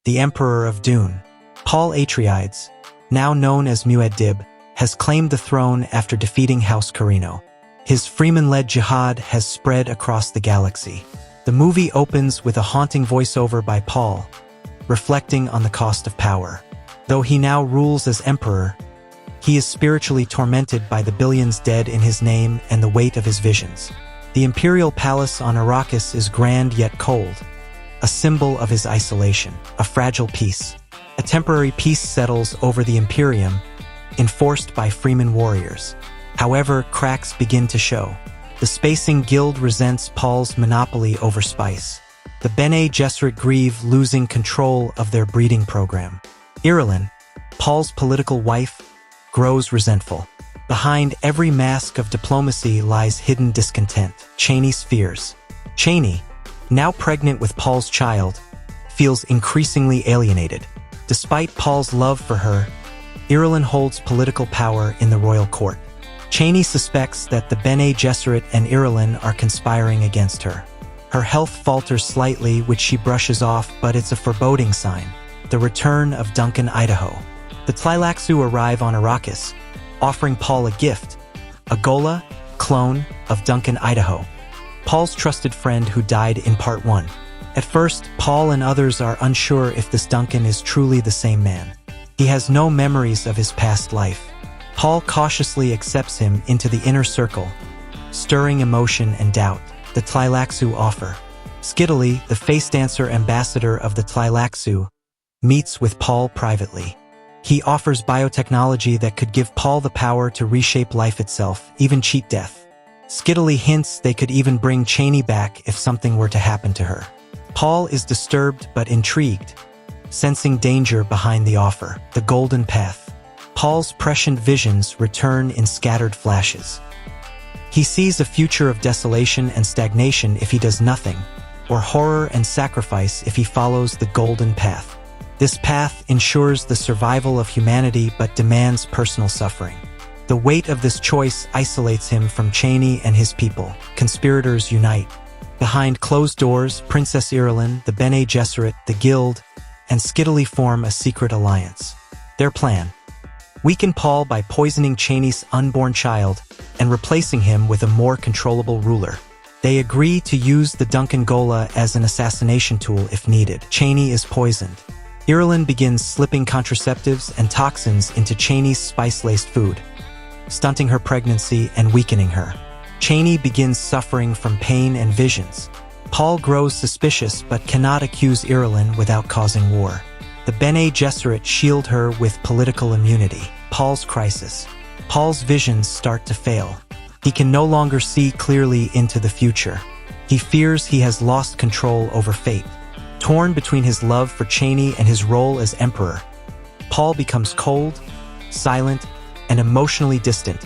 the Emperor of Dune. Paul Atreides, now known as Muad'Dib, has claimed the throne after defeating House Carino. His Freeman-led jihad has spread across the galaxy. The movie opens with a haunting voiceover by Paul, reflecting on the cost of power. Though he now rules as emperor, he is spiritually tormented by the billions dead in his name and the weight of his visions. The imperial palace on Arrakis is grand yet cold, a symbol of his isolation, a fragile peace. A temporary peace settles over the Imperium, enforced by Freeman warriors. However, cracks begin to show. The Spacing Guild resents Paul's monopoly over spice. The Bene Gesserit grieve losing control of their breeding program. Irulan, Paul's political wife, grows resentful. Behind every mask of diplomacy lies hidden discontent. Chani's fears. Chani, now pregnant with Paul's child, feels increasingly alienated. Despite Paul's love for her, Irulan holds political power in the royal court. Chani suspects that the Bene Gesserit and Irulan are conspiring against her. Her health falters slightly, which she brushes off, but it's a foreboding sign. The return of Duncan Idaho. The Tleilaxu arrive on Arrakis, offering Paul a gift, a ghola, clone of Duncan Idaho, Paul's trusted friend who died in Part 1. At first, Paul and others are unsure if this Duncan is truly the same man. He has no memories of his past life. Paul cautiously accepts him into the inner circle, stirring emotion and doubt. The Tleilaxu offer. Skiddly, the face dancer ambassador of the Tleilaxu, meets with Paul privately. He offers biotechnology that could give Paul the power to reshape life itself, even cheat death. Skiddly hints they could even bring Chani back if something were to happen to her. Paul is disturbed but intrigued, sensing danger behind the offer. The Golden Path. Paul's prescient visions return in scattered flashes. He sees a future of desolation and stagnation if he does nothing, or horror and sacrifice if he follows the Golden Path. This path ensures the survival of humanity but demands personal suffering. The weight of this choice isolates him from Chani and his people. Conspirators unite. Behind closed doors, Princess Irulan, the Bene Gesserit, the Guild, and Skiddly form a secret alliance. Their plan: weaken Paul by poisoning Chani's unborn child and replacing him with a more controllable ruler. They agree to use the Duncan Ghola as an assassination tool if needed. Chani is poisoned. Irulan begins slipping contraceptives and toxins into Chani's spice-laced food, stunting her pregnancy and weakening her. Chani begins suffering from pain and visions. Paul grows suspicious but cannot accuse Irulan without causing war. The Bene Gesserit shield her with political immunity. Paul's crisis. Paul's visions start to fail. He can no longer see clearly into the future. He fears he has lost control over fate. Torn between his love for Chani and his role as emperor, Paul becomes cold, silent, and emotionally distant,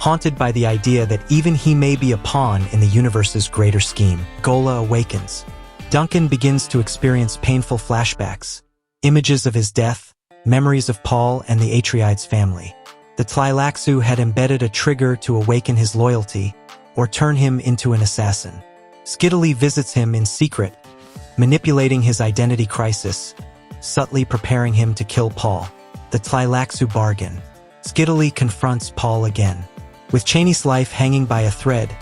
haunted by the idea that even he may be a pawn in the universe's greater scheme. Ghola awakens. Duncan begins to experience painful flashbacks, images of his death, memories of Paul and the Atreides family. The Tleilaxu had embedded a trigger to awaken his loyalty or turn him into an assassin. Skiddly visits him in secret, manipulating his identity crisis, subtly preparing him to kill Paul. The Tleilaxu bargain. Skiddly confronts Paul again. With Chani's life hanging by a thread,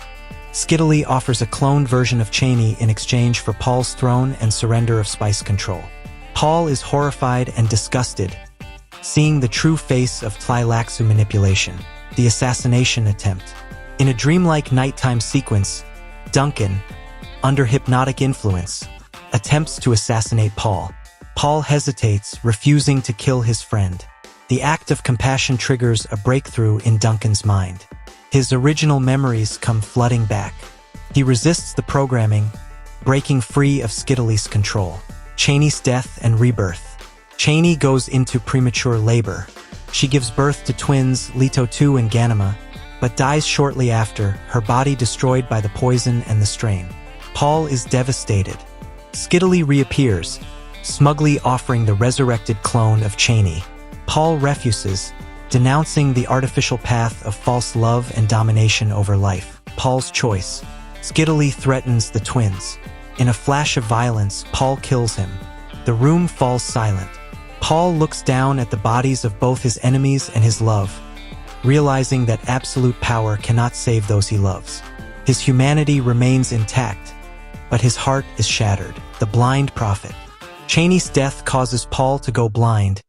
Skiddly offers a cloned version of Chani in exchange for Paul's throne and surrender of spice control. Paul is horrified and disgusted, seeing the true face of Tleilaxu manipulation. The assassination attempt. In a dreamlike nighttime sequence, Duncan, under hypnotic influence, attempts to assassinate Paul. Paul hesitates, refusing to kill his friend. The act of compassion triggers a breakthrough in Duncan's mind. His original memories come flooding back. He resists the programming, breaking free of Skiddly's control. Chani's death and rebirth. Chani goes into premature labor. She gives birth to twins Leto II and Ghanima, but dies shortly after, her body destroyed by the poison and the strain. Paul is devastated. Skiddly reappears, smugly offering the resurrected clone of Chani. Paul refuses, denouncing the artificial path of false love and domination over life. Paul's choice. Skiddly threatens the twins. In a flash of violence, Paul kills him, The room falls silent. Paul looks down at the bodies of both his enemies and his love, realizing that absolute power cannot save those he loves. His humanity remains intact, but his heart is shattered. The blind prophet. Chani's death causes Paul to go blind,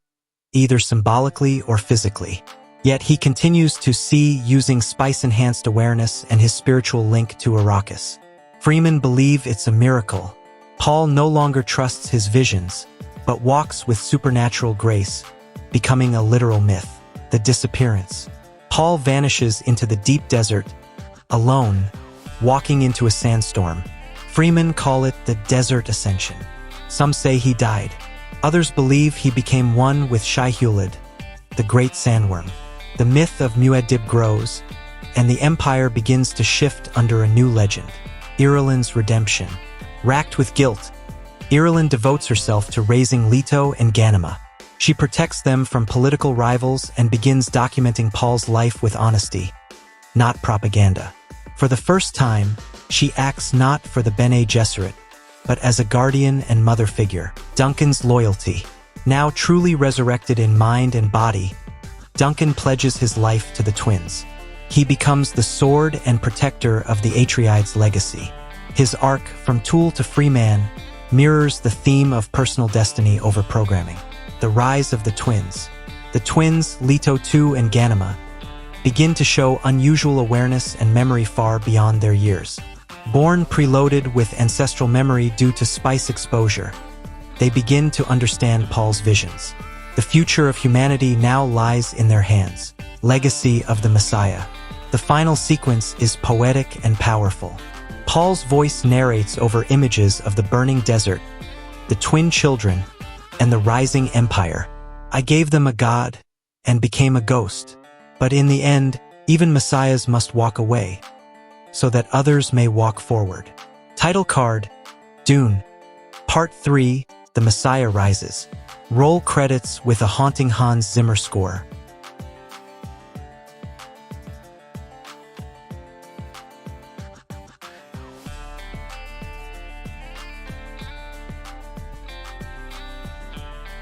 either symbolically or physically. Yet he continues to see using spice-enhanced awareness and his spiritual link to Arrakis. Freeman believe it's a miracle. Paul no longer trusts his visions, but walks with supernatural grace, becoming a literal myth. The disappearance. Paul vanishes into the deep desert, alone, walking into a sandstorm. Freeman call it the desert ascension. Some say he died. Others believe he became one with Shai-Hulud, the great sandworm. The myth of Muad'Dib grows, and the empire begins to shift under a new legend. Irulan's redemption. Racked with guilt, Irulan devotes herself to raising Leto and Ghanima. She protects them from political rivals and begins documenting Paul's life with honesty, not propaganda. For the first time, she acts not for the Bene Gesserit, but as a guardian and mother figure. Duncan's loyalty. Now truly resurrected in mind and body, Duncan pledges his life to the twins. He becomes the sword and protector of the Atreides' legacy. His arc, from tool to free man, mirrors the theme of personal destiny over programming. The rise of the twins. The twins, Leto II and Ghanima, begin to show unusual awareness and memory far beyond their years. Born preloaded with ancestral memory due to spice exposure, they begin to understand Paul's visions. The future of humanity now lies in their hands. Legacy of the Messiah. The final sequence is poetic and powerful. Paul's voice narrates over images of the burning desert, the twin children, and the rising empire. I gave them a god and became a ghost. But in the end, even messiahs must walk away, so that others may walk forward. Title card, Dune. Part 3, The Messiah Rises. Roll credits with a haunting Hans Zimmer score.